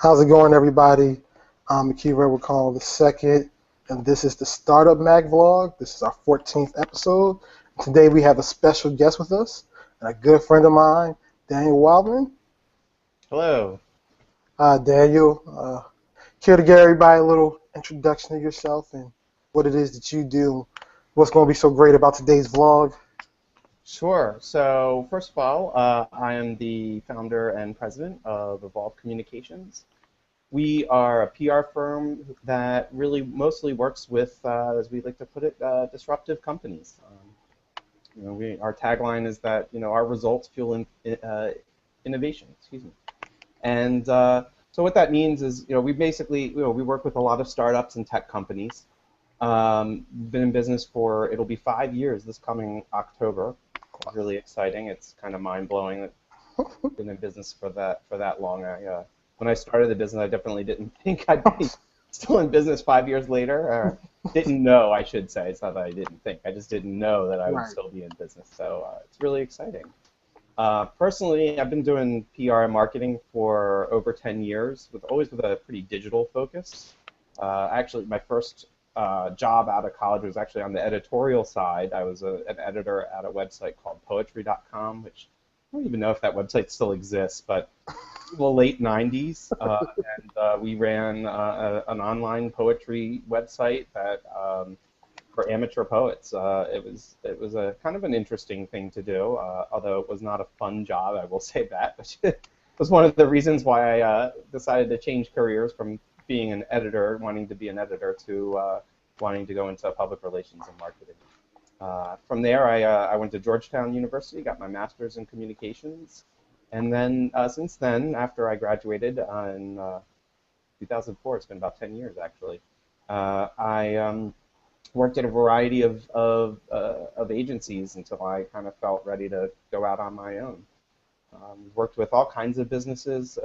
How's it going, everybody? I'm Mac Conwell II, and this is the Startup Mac Vlog. This is our 14th episode. Today we have a special guest with us, and a good friend of mine, Daniel Waldman. Hello. Daniel, care to give everybody a little introduction to yourself and what it is that you do, what's going to be so great about today's vlog? Sure. So first of all, I am the founder and president of Evolve Communications. We are a PR firm that really mostly works with, as we like to put it, disruptive companies. Our tagline is that our results fuel innovation. Excuse me. And so what that means is we basically we work with a lot of startups and tech companies. We've been in business for it'll be 5 years this coming October. It's really exciting. It's kind of mind blowing that I've been in business for that long. When I started the business, I definitely didn't think I'd be still in business 5 years later. Or didn't know, I should say. It's not that I didn't think. I just didn't know that I would Right. still be in business. So it's really exciting. Personally, I've been doing PR and marketing for over 10 years, always with a pretty digital focus. Actually, my first job out of college was actually on the editorial side. I was an editor at a website called poetry.com, which I don't even know if that website still exists, but the late 90s, and we ran an online poetry website that for amateur poets. It was a kind of an interesting thing to do, although it was not a fun job, I will say that. But it was one of the reasons why I decided to change careers from being an editor, wanting to be an editor, to wanting to go into public relations and marketing. From there, I went to Georgetown University, got my master's in communications, and then since then, after I graduated in 2004, it's been about 10 years actually, I worked at a variety of agencies until I kind of felt ready to go out on my own. Worked with all kinds of businesses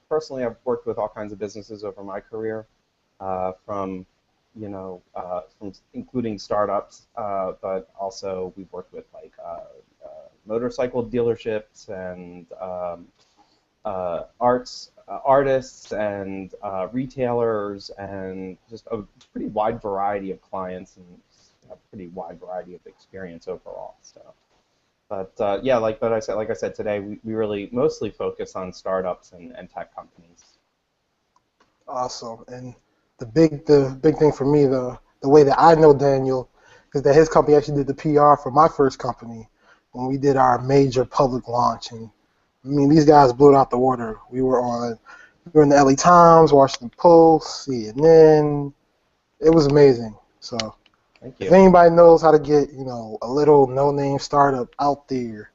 personally, I've worked with all kinds of businesses over my career, from including startups, but also we've worked with like motorcycle dealerships and artists and retailers, and just a pretty wide variety of clients and a pretty wide variety of experience overall. So, but yeah, like I said today, we really mostly focus on startups and tech companies. Awesome. And the big thing for me, the way that I know Daniel, is that his company actually did the PR for my first company when we did our major public launch. And I mean, these guys blew it out the water. We were in the LA Times, Washington Post, CNN. It was amazing. So Thank if you. anybody knows how to get, a little no-name startup out there,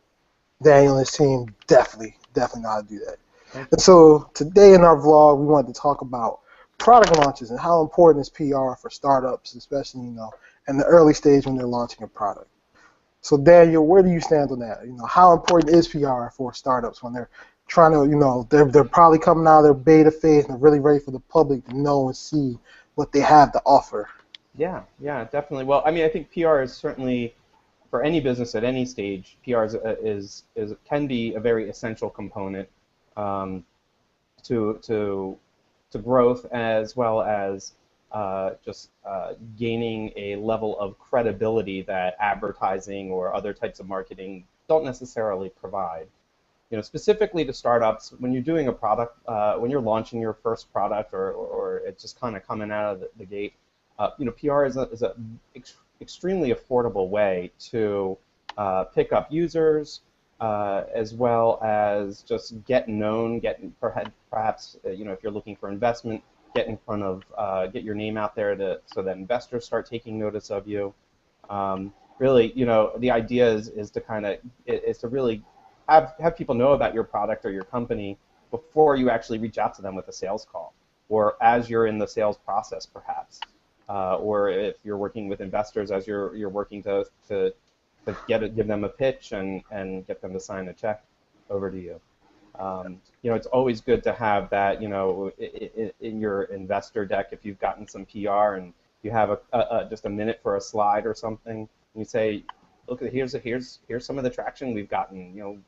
Daniel and his team definitely know how to do that. Thank And you. so today in our vlog, we wanted to talk about product launches and how important is PR for startups, especially, in the early stage when they're launching a product. So Daniel, where do you stand on that? How important is PR for startups when they're trying to, they're probably coming out of their beta phase and they're really ready for the public to know and see what they have to offer? Yeah, definitely. Well, I mean, I think PR is certainly, for any business at any stage, PR is can be a very essential component, um, to growth, as well as just gaining a level of credibility that advertising or other types of marketing don't necessarily provide. Specifically to startups, when you're doing a product, when you're launching your first product, or it's just kind of coming out of the gate, PR is a extremely affordable way to pick up users, as well as just get known, perhaps if you're looking for investment, get in front of, get your name out there so that investors start taking notice of you. Really, the idea is to really have people know about your product or your company before you actually reach out to them with a sales call, or as you're in the sales process, perhaps, or if you're working with investors as you're working to give them a pitch and get them to sign a check over to you. It's always good to have that, in your investor deck. If you've gotten some PR and you have just a minute for a slide or something, and you say, look, here's some of the traction we've gotten.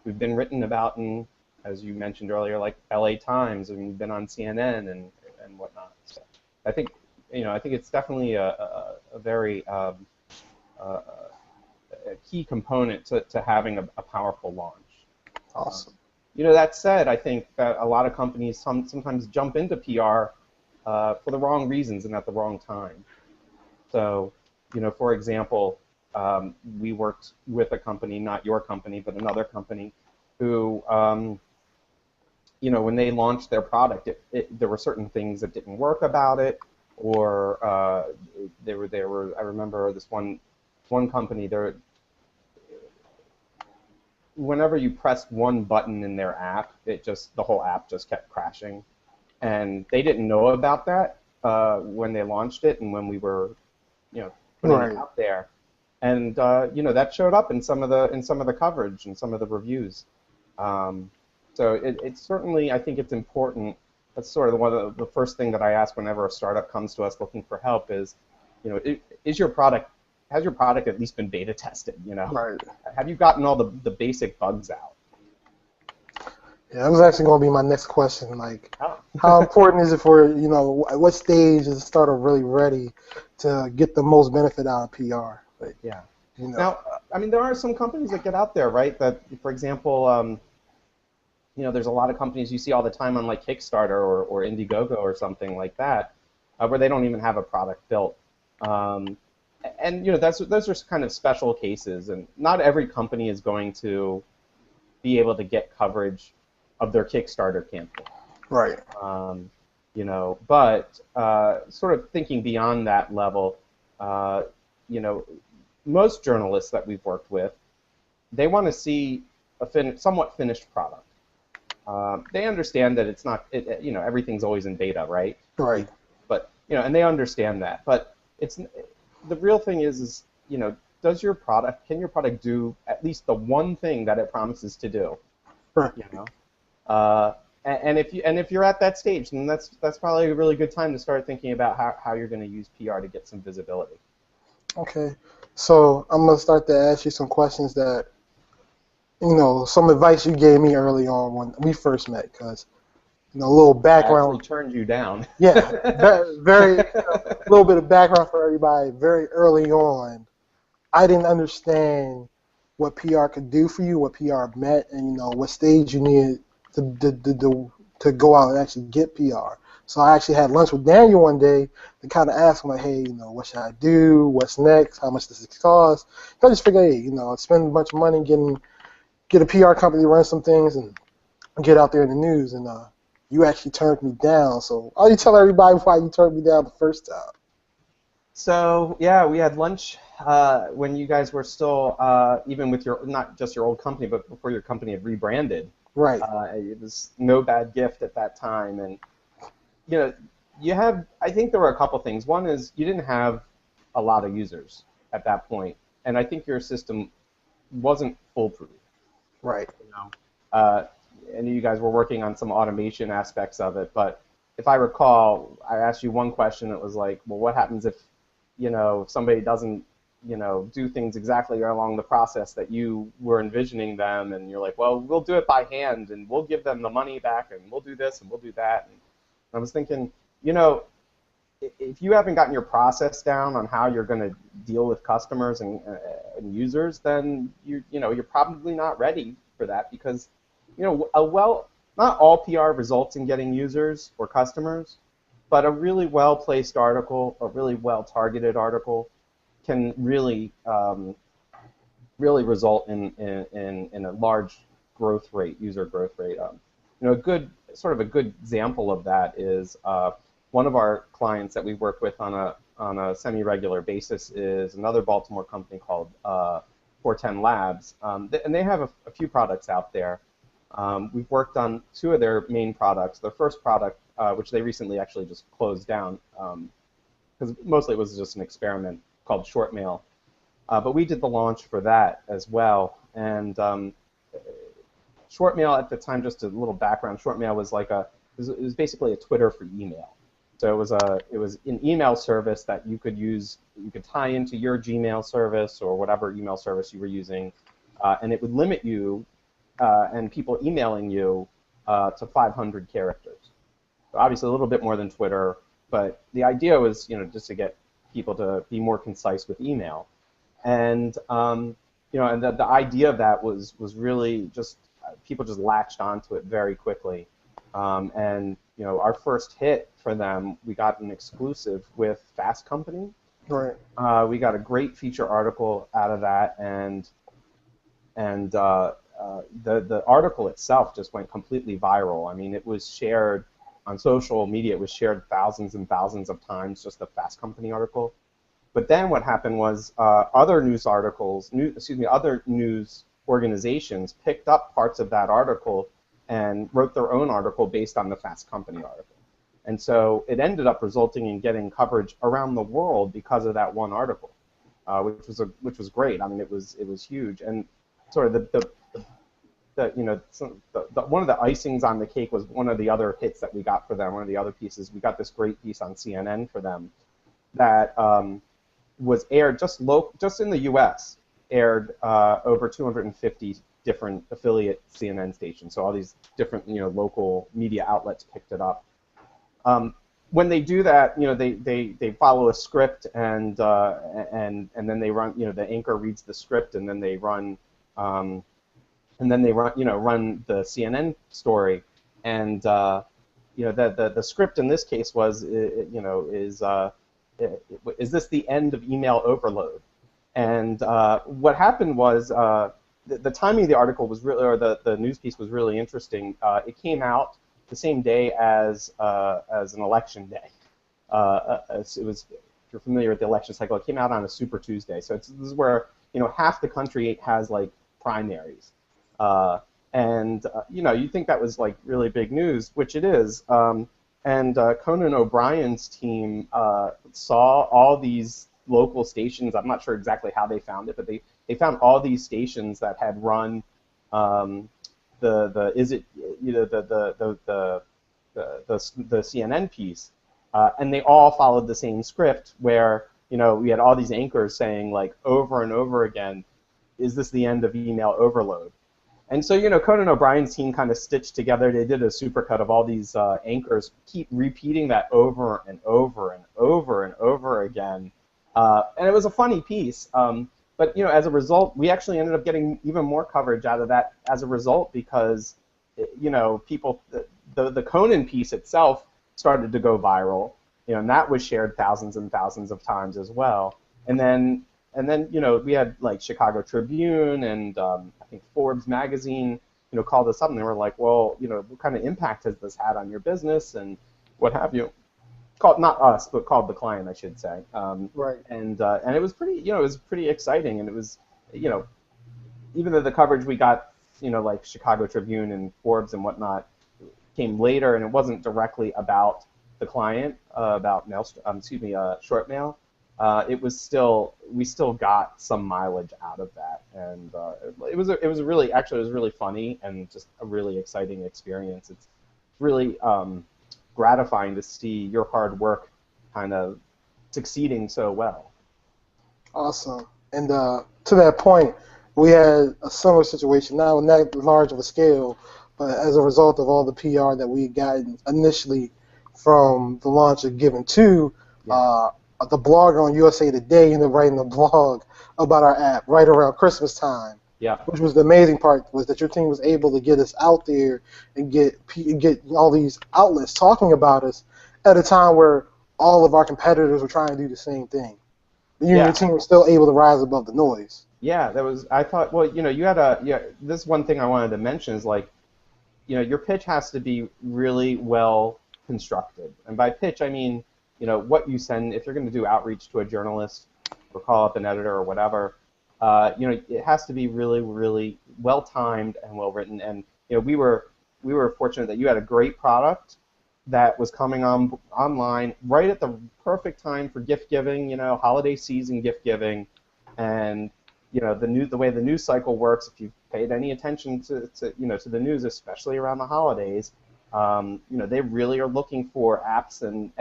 We've been written about in as you mentioned earlier, like LA Times, and you've been on CNN and whatnot. So I think, I think it's definitely a very a key component to having a powerful launch. Awesome. That said, I think that a lot of companies sometimes jump into PR for the wrong reasons and at the wrong time. So, for example, we worked with a company, not your company, but another company, who, when they launched their product, there were certain things that didn't work about it, or there were. I remember this one company. Whenever you pressed one button in their app, the whole app just kept crashing, and they didn't know about that when they launched it and when we were, putting it out there, and that showed up in some of the coverage and some of the reviews. So it's certainly, I think it's important. That's sort of one of the first thing that I ask whenever a startup comes to us looking for help is, has your product at least been beta tested? Right. Have you gotten all the basic bugs out? Yeah, that was actually going to be my next question. Like, Oh. how important is it for, at what stage is the startup really ready to get the most benefit out of PR? Like, yeah. Now, I mean, there are some companies that get out there, right? That, for example, there's a lot of companies you see all the time on like Kickstarter or Indiegogo or something like that, where they don't even have a product built. And those are kind of special cases, and not every company is going to be able to get coverage of their Kickstarter campaign. Right. But sort of thinking beyond that level, most journalists that we've worked with, they want to see a somewhat finished product. They understand that it's not, everything's always in beta, right? Right. But and they understand that. But the real thing is can your product do at least the one thing that it promises to do? Right. And if you're at that stage, then that's probably a really good time to start thinking about how you're going to use PR to get some visibility. Okay. So I'm going to start to ask you some questions that, some advice you gave me early on when we first met, because, a little background. I actually turned you down. Yeah, very a little bit of background for everybody. Very early on, I didn't understand what PR could do for you, what PR meant, and what stage you needed to go out and actually get PR. So I actually had lunch with Daniel one day to kind of ask him, like, hey, what should I do? What's next? How much does it cost? I just figured, hey, spend a bunch of money get a PR company to run some things and get out there in the news. And you actually turned me down. So I'll you tell everybody why you turned me down the first time. So yeah, we had lunch when you guys were still even with not just your old company, but before your company had rebranded. Right. It was No Bad Gift at that time, and I think there were a couple things. One is you didn't have a lot of users at that point, and I think your system wasn't foolproof. Right. And you guys were working on some automation aspects of it, but if I recall, I asked you one question that was like, well, what happens if somebody doesn't do things exactly along the process that you were envisioning them, and you're like, well, we'll do it by hand, and we'll give them the money back, and we'll do this, and we'll do that. And I was thinking, if you haven't gotten your process down on how you're going to deal with customers and users, then you're probably not ready for that, because not all PR results in getting users or customers, but a really well-placed article, a really well-targeted article, can really result in a large growth rate, user growth rate. A good example of that is one of our clients that we work with on a semi-regular basis is another Baltimore company called 410 Labs, and they have a few products out there. We've worked on two of their main products. Their first product, which they recently actually just closed down, because mostly it was just an experiment, called Shortmail. But we did the launch for that as well. And Shortmail at the time, just a little background, Shortmail was like it was basically a Twitter for email. So it was an email service that you could use. You could tie into your Gmail service or whatever email service you were using, and it would limit you and people emailing you to 500 characters. So obviously a little bit more than Twitter, but the idea was, just to get people to be more concise with email. And and the idea of that was really just people just latched onto it very quickly. And our first hit for them, we got an exclusive with Fast Company. Right. We got a great feature article out of that, and the article itself just went completely viral. I mean, it was shared on social media. It was shared thousands and thousands of times, just the Fast Company article. But then what happened was other news organizations picked up parts of that article and wrote their own article based on the Fast Company article. And so it ended up resulting in getting coverage around the world because of that one article, which was great. I mean, it was huge. And sort of one of the icings on the cake was one of the other hits that we got for them. One of the other pieces, we got this great piece on CNN for them that was aired just in the U.S. aired over 250 different affiliate CNN stations. So all these different local media outlets picked it up. When they do that, they follow a script and then they run. The anchor reads the script and then they run run the CNN story. And the script in this case was is this the end of email overload? And what happened was the timing of the article was really, or the news piece was really interesting. It came out the same day as an election day. It was, if you're familiar with the election cycle, it came out on a Super Tuesday. So this is where half the country has like primaries, and you think that was like really big news, which it is. And Conan O'Brien's team saw all these local stations. I'm not sure exactly how they found it, but they found all these stations that had run the CNN piece, and they all followed the same script where we had all these anchors saying like over and over again, is this the end of email overload? And so Conan O'Brien's team kind of stitched together. They did a supercut of all these anchors keep repeating that over and over and over and over again, and it was a funny piece. But as a result, we actually ended up getting even more coverage out of that as a result because people, the Conan piece itself started to go viral, and that was shared thousands and thousands of times as well. And then we had like Chicago Tribune and I think Forbes magazine called us up and they were like, well, what kind of impact has this had on your business and what have you? Called not us, but called the client, I should say. Right. And it was pretty, it was pretty exciting, and it was, even though the coverage we got, like Chicago Tribune and Forbes and whatnot, came later, and it wasn't directly about the client, about short mail. It was still, we still got some mileage out of that, and it was really funny and just a really exciting experience. It's really gratifying to see your hard work kind of succeeding so well. Awesome. And to that point, we had a similar situation, not that large of a scale, but as a result of all the PR that we had gotten initially from the launch of Given 2, the blogger on USA Today ended up writing a blog about our app right around Christmas time. Yeah. Which was the amazing part, was that your team was able to get us out there and get all these outlets talking about us at a time where all of our competitors were trying to do the same thing. But your team was still able to rise above the noise. Yeah, that was. I thought. Well, you had this one thing I wanted to mention is like, your pitch has to be really well constructed, and by pitch I mean, what you send. If you're going to do outreach to a journalist or call up an editor or whatever. It has to be really, really well timed and well written. And we were fortunate that you had a great product that was coming online right at the perfect time for gift giving. Holiday season gift giving, and the way the news cycle works. If you've paid any attention to the news, especially around the holidays, they really are looking for apps and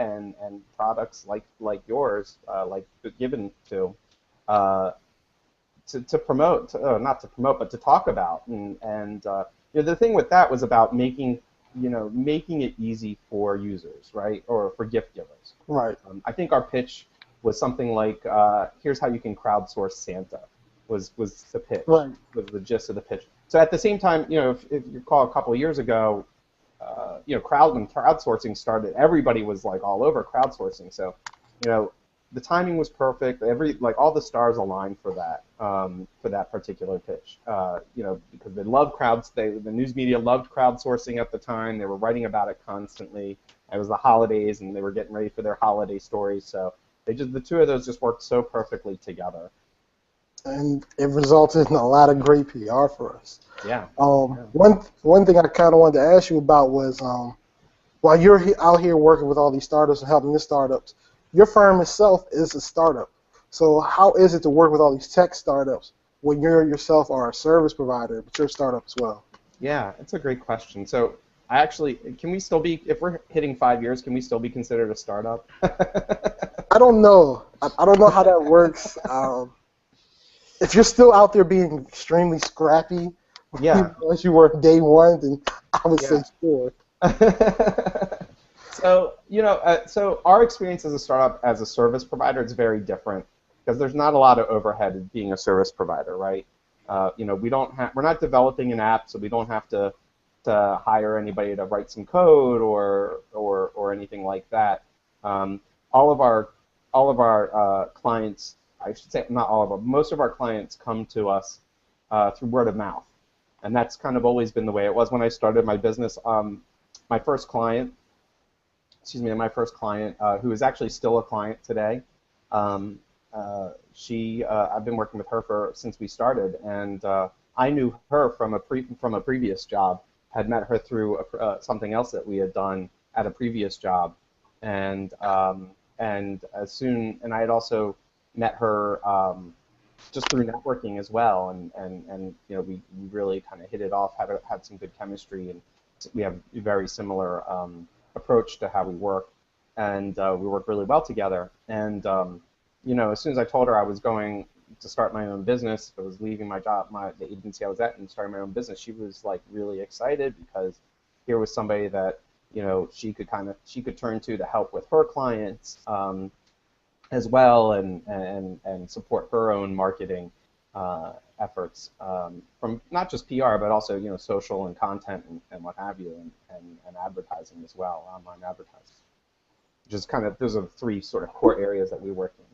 products like yours, like Given to. To promote, not to promote, but to talk about, and the thing with that was about making making it easy for users, right, or for gift givers. Right. I think our pitch was something like, "Here's how you can crowdsource Santa," was the pitch, Right. was the gist of the pitch. So at the same time, if you recall a couple of years ago, when crowdsourcing started, everybody was like all over crowdsourcing. So, you know, the timing was perfect. All the stars aligned for that particular pitch. Because they loved the news media loved crowdsourcing at the time. They were writing about it constantly. It was the holidays, and they were getting ready for their holiday stories. So the two of those just worked so perfectly together. And it resulted in a lot of great PR for us. Yeah. One thing I kind of wanted to ask you about was while you're out here working with all these startups and helping the startups, your firm itself is a startup. So how is it to work with all these tech startups when you yourself are a service provider, but you're a startup as well? Yeah, it's a great question. So can we still be, if we're hitting 5 years, can we still be considered a startup? I don't know. I don't know how that works. If you're still out there being extremely scrappy, yeah, as you were day one, then I would say sure. So so our experience as a startup, as a service provider, is very different because there's not a lot of overhead in being a service provider, right? We're not developing an app, so we don't have to hire anybody to write some code or anything like that. All of our clients, I should say not all of them, most of our clients come to us through word of mouth, and that's kind of always been the way it was when I started my business. My first client, who is actually still a client today, I've been working with her since we started, and I knew her from a previous job. Had met her through something else that we had done at a previous job, and I had also met her just through networking as well, and we really kind of hit it off, had some good chemistry, and we have a very similar approach to how we work, and we work really well together. And as soon as I told her I was going to start my own business, I was leaving my job, the agency I was at, and starting my own business, she was like really excited because here was somebody that she could turn to help with her clients as well, and support her own marketing efforts from not just PR but also social and content and what have you, and advertising as well, online advertising. Just kind of, those are the three sort of core areas that we work in.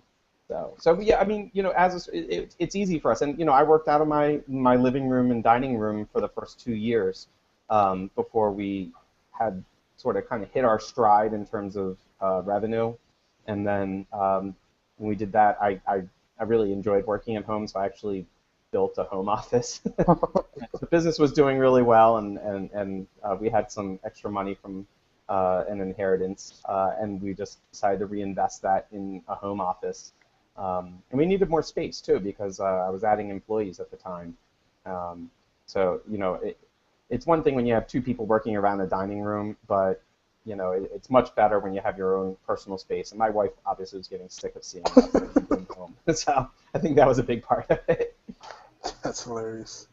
So yeah, I mean, it's easy for us, and I worked out of my living room and dining room for the first 2 years before we had sort of kind of hit our stride in terms of revenue, and then when we did that, I really enjoyed working at home, so I actually built a home office. The business was doing really well, and we had some extra money from an inheritance, and we just decided to reinvest that in a home office. And we needed more space too because I was adding employees at the time. So it's one thing when you have two people working around a dining room, but it's much better when you have your own personal space. And my wife obviously was getting sick of seeing us at home, so I think that was a big part of it. That's hilarious.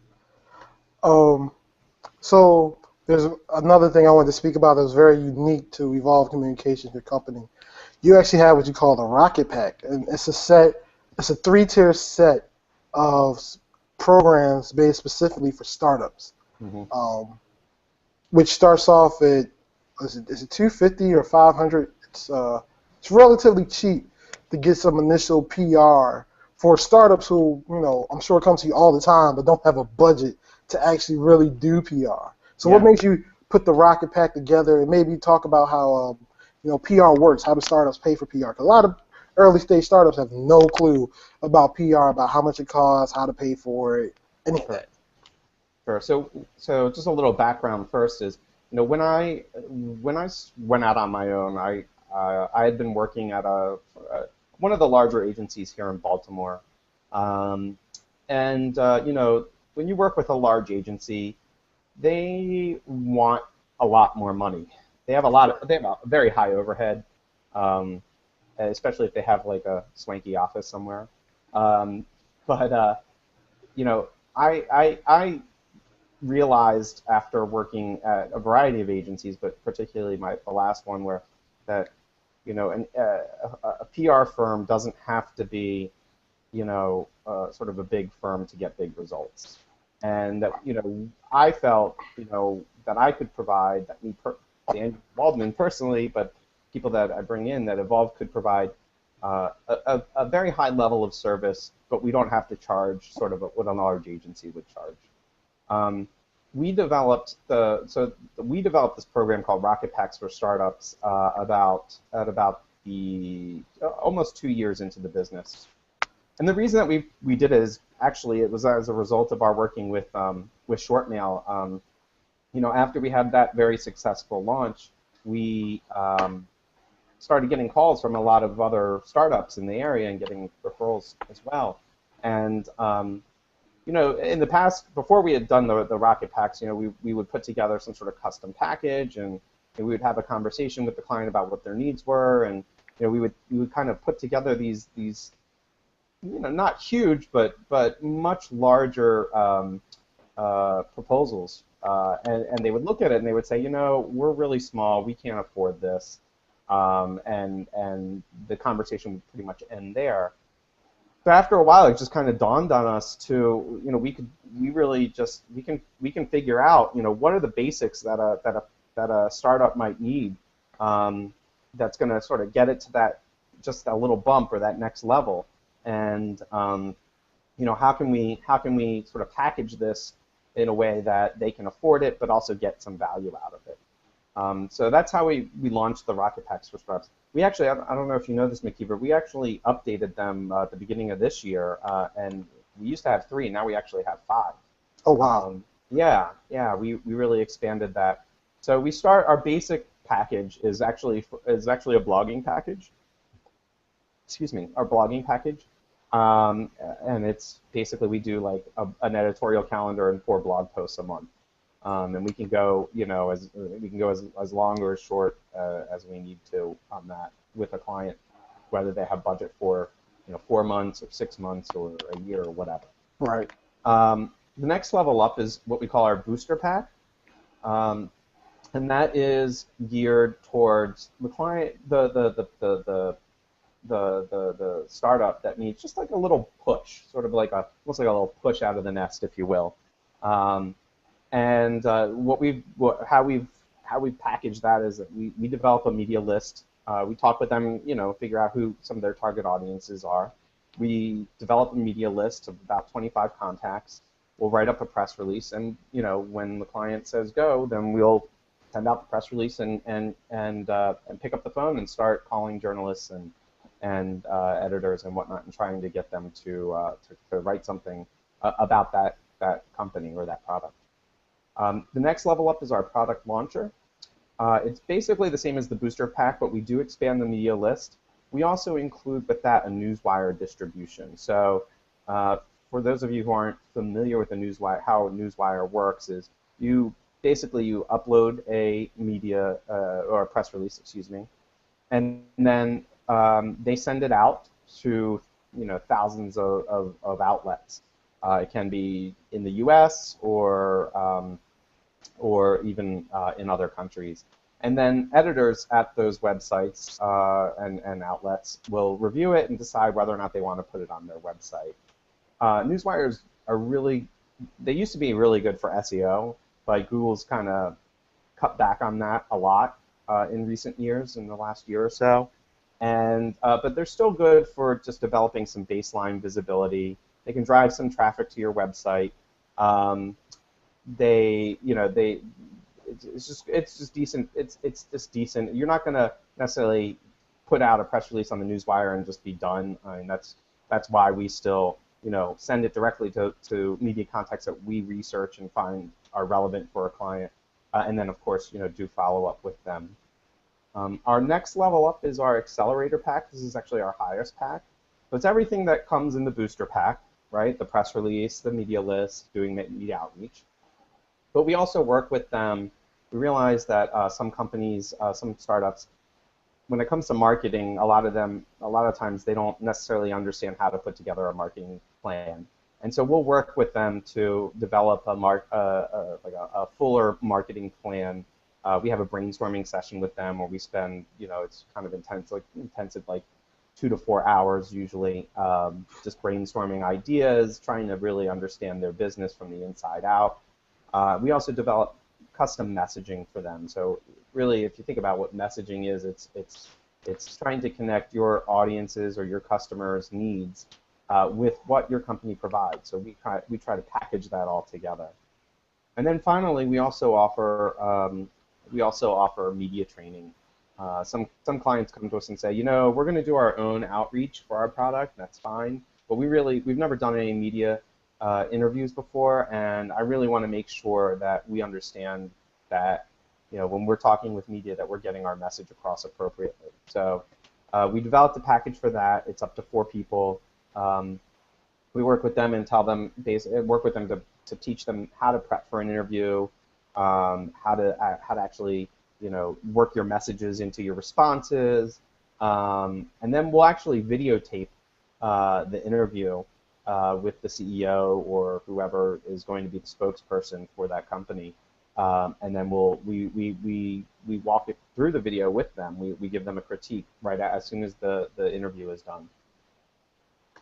So there's another thing I wanted to speak about that was very unique to Evolve Communications, your company. You actually have what you call the Rocket Pack, and it's a 3-tier set of programs based specifically for startups, which starts off at is it $250 or $500? It's relatively cheap to get some initial PR for startups who I'm sure come to you all the time but don't have a budget to actually really do PR. So what makes you put the Rocket Pack together, and maybe talk about how PR works, how do startups pay for PR? 'Cause a lot of early stage startups have no clue about PR, about how much it costs, how to pay for it, anything. Sure. So just a little background first is, when I went out on my own, I had been working at one of the larger agencies here in Baltimore, and when you work with a large agency, they want a lot more money. They have a very high overhead, especially if they have like a swanky office somewhere. But I realized after working at a variety of agencies, but particularly the last one, where that a PR firm doesn't have to be sort of a big firm to get big results, and that I felt that I could provide that Dan Waldman personally, but people that I bring in that Evolve could provide a very high level of service, but we don't have to charge sort of what a large agency would charge. We developed this program called Rocket Packs for Startups about the almost 2 years into the business. And the reason that we did it is actually it was as a result of our working with Shortmail. After we had that very successful launch, we started getting calls from a lot of other startups in the area and getting referrals as well. And in the past, before we had done the Rocket Packs, we would put together some sort of custom package, and we would have a conversation with the client about what their needs were, and we would kind of put together these not huge but much larger proposals, and they would look at it and they would say, we're really small, we can't afford this, and the conversation would pretty much end there. But after a while, it just kind of dawned on us to, we can figure out, what are the basics that a startup might need, that's going to sort of get it to that just a little bump or that next level, and how can we sort of package this in a way that they can afford it, but also get some value out of it. So that's how we launched the Rocket Packs for Startups. We actually, I don't know if you know this, Mickey, but we actually updated them at the beginning of this year, and we used to have 3, now we actually have 5. Oh, wow. Yeah, we really expanded that. So our basic package is actually a blogging package. Excuse me, our blogging package. And it's basically we do like an editorial calendar and 4 blog posts a month. And we can go, as long or as short as we need to on that with a client, whether they have budget for 4 months or 6 months or a year or whatever. Right. The next level up is what we call our booster pack, and that is geared towards the client, the startup that needs just like a little push, sort of like almost like a little push out of the nest, if you will. And how we've packaged that is that we develop a media list. We talk with them, figure out who some of their target audiences are. We develop a media list of about 25 contacts. We'll write up a press release, and when the client says go, then we'll send out the press release and pick up the phone and start calling journalists and editors and whatnot, and trying to get them to write something about that company or that product. The next level up is our product launcher. It's basically the same as the booster pack, but we do expand the media list. We also include with that a newswire distribution. So for those of you who aren't familiar with how a newswire works, is you upload a media or a press release, excuse me, and then they send it out to thousands of outlets. It can be in the U.S. or even in other countries. And then editors at those websites and outlets will review it and decide whether or not they want to put it on their website. Newswires they used to be really good for SEO, but Google's kind of cut back on that a lot in recent years, in the last year or so. But they're still good for just developing some baseline visibility. They can drive some traffic to your website. It's just decent. It's just decent. You're not going to necessarily put out a press release on the newswire and just be done. I mean, that's why we still send it directly to media contacts that we research and find are relevant for a client, and then of course do follow up with them. Our next level up is our accelerator pack. This is actually our highest pack. So it's everything that comes in the booster pack, right? The press release, the media list, doing media outreach. But we also work with them. We realize that some companies, some startups, when it comes to marketing, a lot of times they don't necessarily understand how to put together a marketing plan. And so we'll work with them to develop a fuller marketing plan. We have a brainstorming session with them where we spend, it's kind of intensive, like 2 to 4 hours usually, just brainstorming ideas, trying to really understand their business from the inside out. We also develop custom messaging for them. So really, if you think about what messaging is, it's trying to connect your audiences or your customers' needs with what your company provides. So we try to package that all together. And then finally, we also offer media training. Some clients come to us and say, we're going to do our own outreach for our product. That's fine, but we've never done any media interviews before, and I really want to make sure that we understand that when we're talking with media that we're getting our message across appropriately. So we developed a package for that. It's up to 4 people. We work with them and work with them to teach them how to prep for an interview, how to actually work your messages into your responses, and then we'll actually videotape the interview with the CEO or whoever is going to be the spokesperson for that company, and then we walk it through the video with them. We give them a critique right as soon as the interview is done.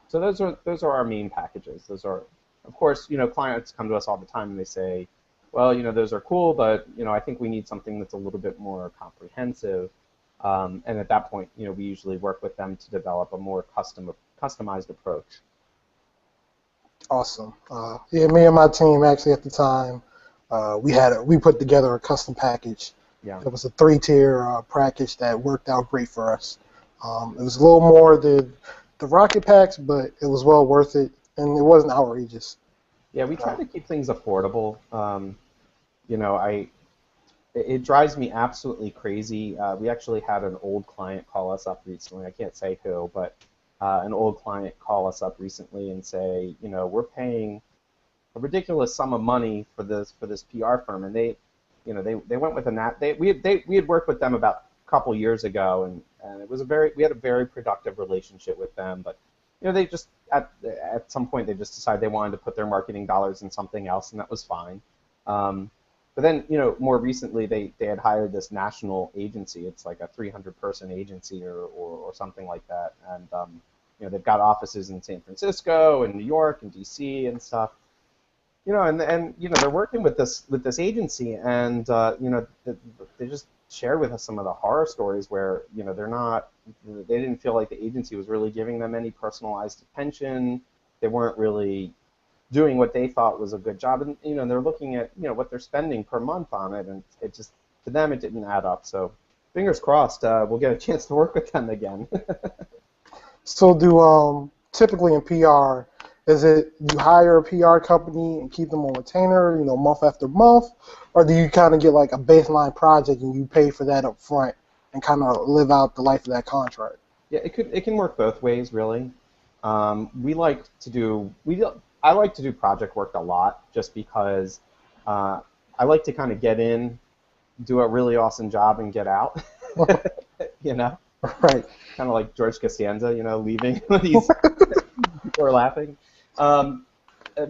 So those are our main packages. Those are, of course, clients come to us all the time and they say, well, those are cool, but I think we need something that's a little bit more comprehensive. And at that point, we usually work with them to develop a more customized approach. Awesome. Yeah, me and my team actually at the time, we put together a custom package. Yeah. It was a 3-tier package that worked out great for us. It was a little more than the rocket packs, but it was well worth it, and it wasn't outrageous. Yeah, we try to keep things affordable. It drives me absolutely crazy. We actually had an old client call us up recently. I can't say who, but an old client call us up recently and say, we're paying a ridiculous sum of money for this PR firm, and they went with we had worked with them about a couple years ago, and we had a very productive relationship with them, but they just at some point they just decided they wanted to put their marketing dollars in something else, and that was fine. But then more recently they had hired this national agency. It's like a 300-person agency or something like that, and they've got offices in San Francisco and New York and DC and stuff. And they're working with this agency, and they just shared with us some of the horror stories where they didn't feel like the agency was really giving them any personalized attention. They weren't really doing what they thought was a good job, and they're looking at what they're spending per month on it, and it just, to them, it didn't add up. So fingers crossed, we'll get a chance to work with them again. So do typically in PR, is it you hire a PR company and keep them on retainer, month after month, or do you kind of get like a baseline project and you pay for that up front and kind of live out the life of that contract? Yeah, it can work both ways, really. I like to do project work a lot, just because I like to kind of get in, do a really awesome job, and get out. Right. Kind of like George Costanza, leaving when people are laughing.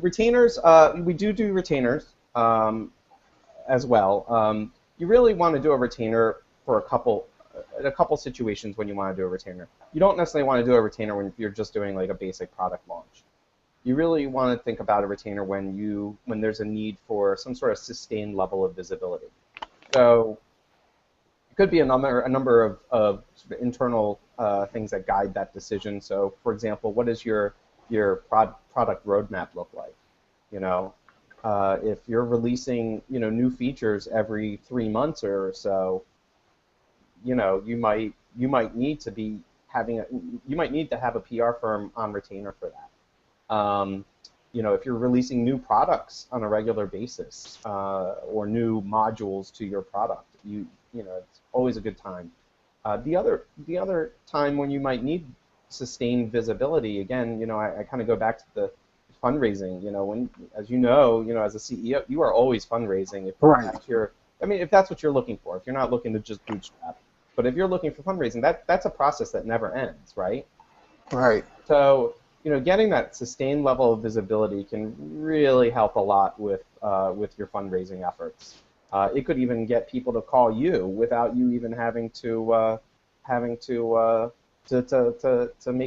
Retainers, we do retainers as well. You really want to do a retainer for a couple situations when you want to do a retainer. You don't necessarily want to do a retainer when you're just doing like a basic product launch. You really want to think about a retainer when there's a need for some sort of sustained level of visibility. So it could be a number of sort of internal things that guide that decision. So, for example, what does your product roadmap look like? If you're releasing new features every 3 months or so, you might need to have a PR firm on retainer for that. If you're releasing new products on a regular basis or new modules to your product, it's always a good time. The other time when you might need sustained visibility, again, I kind of go back to the fundraising. When, as as a CEO, you are always fundraising. If that's what you're looking for. If you're not looking to just bootstrap, but if you're looking for fundraising, that's a process that never ends, right? Right. So getting that sustained level of visibility can really help a lot with your fundraising efforts. It could even get people to call you without you even having to make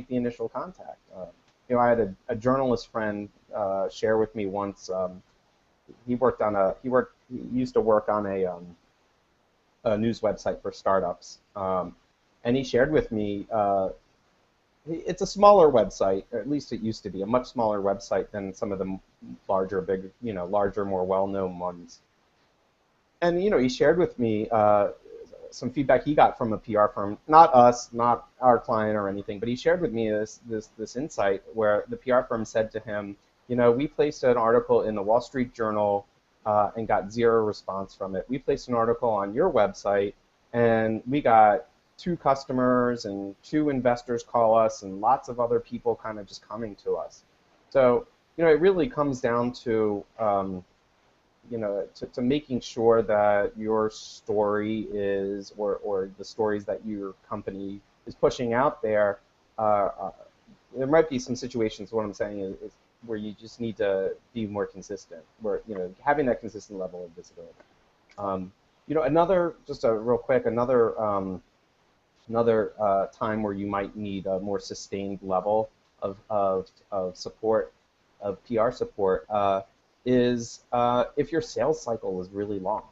the initial contact. I had a journalist friend share with me once. He used to work on a news website for startups, and he shared with me. It's a smaller website, or at least it used to be a much smaller website than some of the larger, more well-known ones. And he shared with me some feedback he got from a PR firm, not us, not our client or anything, but he shared with me this insight where the PR firm said to him, we placed an article in the Wall Street Journal and got zero response from it. We placed an article on your website and we got 2 customers and 2 investors call us and lots of other people kind of just coming to us. So, it really comes down to to making sure that your story is, or the stories that your company is pushing out there. There might be some situations, what I'm saying is where you just need to be more consistent, where, having that consistent level of visibility. Another, just a real quick, another time where you might need a more sustained level of support, of PR support, is if your sales cycle is really long.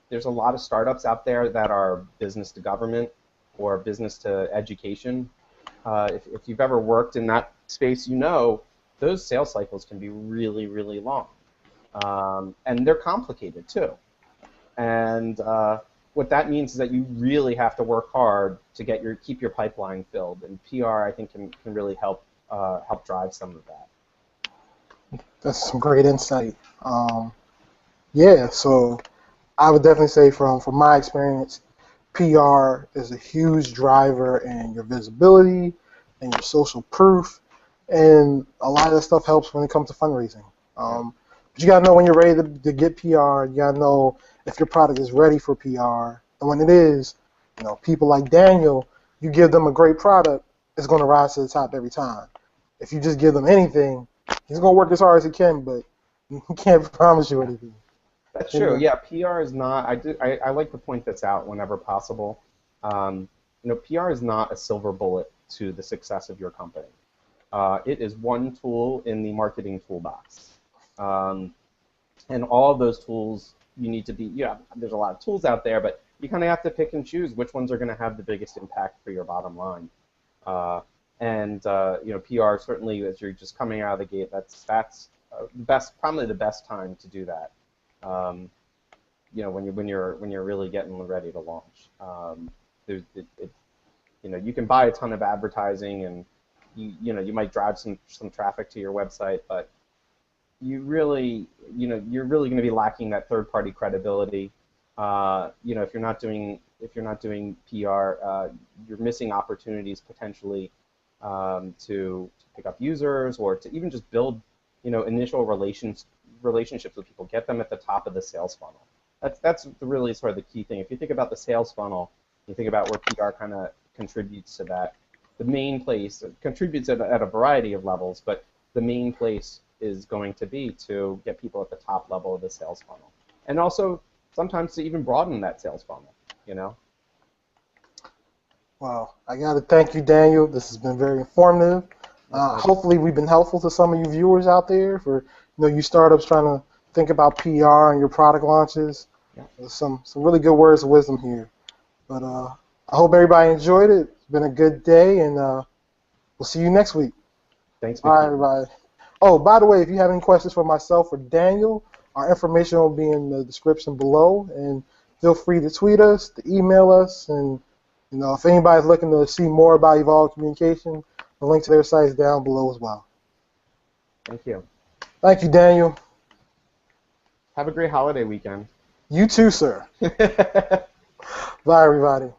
There's a lot of startups out there that are business to government or business to education. If you've ever worked in that space, those sales cycles can be really, really long. And they're complicated too. And what that means is that you really have to work hard to keep your pipeline filled. And PR, I think, can really help drive some of that. That's some great insight. Yeah, so I would definitely say from my experience, PR is a huge driver in your visibility and your social proof, and a lot of that stuff helps when it comes to fundraising. But you gotta know when you're ready to get PR. You gotta know if your product is ready for PR, and when it is, people like Daniel, you give them a great product, it's gonna rise to the top every time. If you just give them anything, he's gonna work as hard as he can, but he can't promise you anything. That's true. Yeah, PR is not. I like to point this out whenever possible. PR is not a silver bullet to the success of your company. It is one tool in the marketing toolbox, and all of those tools you need to be. There's a lot of tools out there, but you kind of have to pick and choose which ones are going to have the biggest impact for your bottom line. And PR, certainly as you're just coming out of the gate, that's probably the best time to do that. When you're really getting ready to launch. You can buy a ton of advertising, and you might drive some traffic to your website, but you're really going to be lacking that third-party credibility. If you're not doing PR, you're missing opportunities potentially to pick up users, or to even just build initial relationships with people, get them at the top of the sales funnel. That's really sort of the key thing. If you think about the sales funnel, you think about where PR kind of contributes to that. The main place contributes at a variety of levels, but the main place is going to be to get people at the top level of the sales funnel, and also sometimes to even broaden that sales funnel. Well, I got to thank you, Daniel. This has been very informative. Hopefully, we've been helpful to some of you viewers out there for you startups trying to think about PR and your product launches. Yeah. There's some really good words of wisdom here. But I hope everybody enjoyed it. It's been a good day, and we'll see you next week. Thanks. All right, everybody. Oh, by the way, if you have any questions for myself or Daniel, our information will be in the description below, and feel free to tweet us, to email us, and if anybody's looking to see more about Evolve Communication, the link to their site is down below as well. Thank you. Thank you, Daniel. Have a great holiday weekend. You too, sir. Bye, everybody.